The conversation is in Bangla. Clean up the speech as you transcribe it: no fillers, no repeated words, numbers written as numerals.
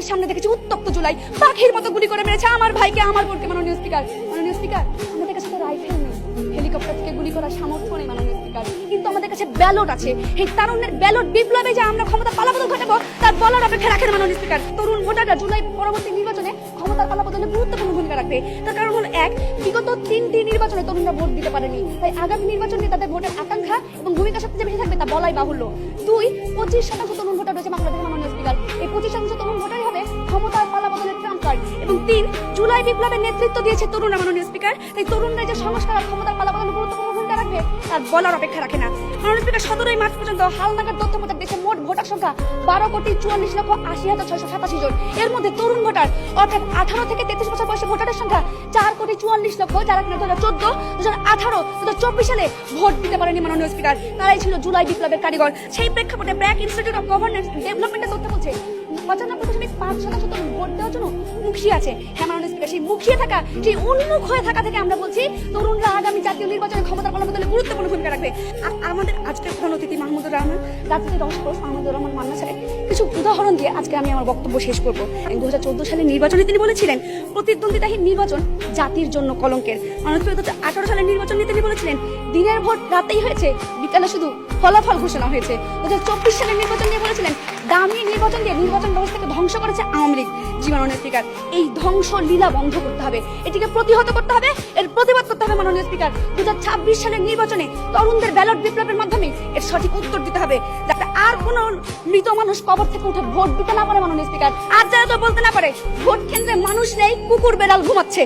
সামনে দেখেছি উত্তপ্ত জুলাই পাখির মতো গুলি করে মেরেছে আমার ভাইকে, আমার বোনকে। মাননীয় স্পিকার, আমাদের কাছে তো রাইফেল নেই, হেলিকপ্টার থেকে গুলি করার সামর্থ্য নেই মাননীয় স্পিকার, কিন্তু আমাদের কাছে ব্যালট আছে। এই তারুণ্যের ব্যালট বিপ্লবে যে আমরা ক্ষমতা পালাবদল ঘটাবো তার বলার অপেক্ষা রাখেন মাননীয় স্পিকার। তরুণ ভোটাররা জুলাই পরবর্তী নির্বাচনে ক্ষমতার পালাবদলে গুরুত্বপূর্ণ ভূমিকা রাখবে। তার কারণ হলো, এক, বিগত 3টি নির্বাচনে তরুণরা ভোট দিতে পারেনি, তাই আগামী নির্বাচনে তাদের ভোটের আকাঙ্ক্ষা এবং ভূমিকা সবচেয়ে বেশি থাকবে তা বলাই বাহুল্য। 2, 25% তরুণ ভোটার রয়েছে বাংলাদেশে মাননীয় স্পিকার। এই 25% তরুণ ভোটারই হবে ক্ষমতার পালাবদলের ট্রাম্প কার্ড। এবং 3, জুলাই বিপ্লবের নেতৃত্ব দিয়েছে তরুণরা মাননীয় স্পিকার। তাই তরুণরা যে সংস্কার আর ক্ষমতার পালাবদলে গুরুত্বপূর্ণ ভূমিকা রাখবে তার বলার অপেক্ষা রাখে না। মাননীয় স্পিকার, 17 মার্চ পর্যন্ত হালনাগাদ তথ্য মতে দেশে মোট ভোটার সংখ্যা 12,44,80,687 জন। এর মধ্যে তরুণ ভোটার অর্থাৎ 18 থেকে 33 বছর বয়সী ভোটারের সংখ্যা 4,44,00,000, যারা কিনা 2014, 2018, 2024 সালে ভোট দিতে পারেনি মাননীয় স্পিকার। তারাই ছিল জুলাই বিপ্লবের কারিগর। সেই প্রেক্ষাপটে ব্র্যাক ইনস্টিটিউট অফ গভর্নেন্স ডেভেলপমেন্টের তথ্য বলছে 95.5% তরুণ ভোট দেওয়ার জন্য মুখিয়ে আছে। হ্যাঁ মাননীয় স্পিকার, সেই মুখিয়ে থাকা, সেই উন্মুখ হয়ে থাকা থেকে আমরা বলছি তরুণরা আগামী জাতীয় নির্বাচনে ক্ষমতার পালাবদলে গুরুত্বপূর্ণ ভূমিকা রাখবে। আমাদের আজকের প্রধান অতিথি মাহমুদুর রহমান, রাজনীতি রসকোষ মাহমুদুর রহমান মান্না স্যারের কিছু উদাহরণ দিয়ে আজকে আমি আমার বক্তব্য শেষ করব। 2014 সালের নির্বাচনে তিনি বলেছিলেন, প্রতিদ্বন্দ্বিতাহীন নির্বাচন জাতির জন্য কলঙ্কের। মাননীয় স্পিকার, 2018 সালের নির্বাচন নিয়ে তিনি বলেছিলেন, দিনের ভোট রাতেই হয়েছে, বিকালে শুধু ফলাফল ঘোষণা হয়েছে। 2024 সালের নির্বাচন নিয়ে বলেছিলেন, দামি নির্বাচন দিয়ে নির্বাচন ব্যবস্থাকে ধ্বংস করেছে আওয়ামী লীগ। জি মাননীয় স্পিকার, এই ধ্বংস লীলা বন্ধ করতে হবে, এটিকে প্রতিহত করতে হবে, এর প্রতিবাদ করতে হবে মাননীয় স্পিকার। 2026 সালের নির্বাচনে তরুণদের ব্যালট বিপ্লবের মাধ্যমে এর সঠিক উত্তর দিতে হবে, যাতে আর কোন মৃত মানুষ কবর থেকে উঠে ভোট দিতে না পারে মাননীয় স্পিকার। আর যারা তো বলতে না পারে ভোট কেন্দ্রে মানুষ নেই, কুকুর বেড়াল ঘুমাচ্ছে।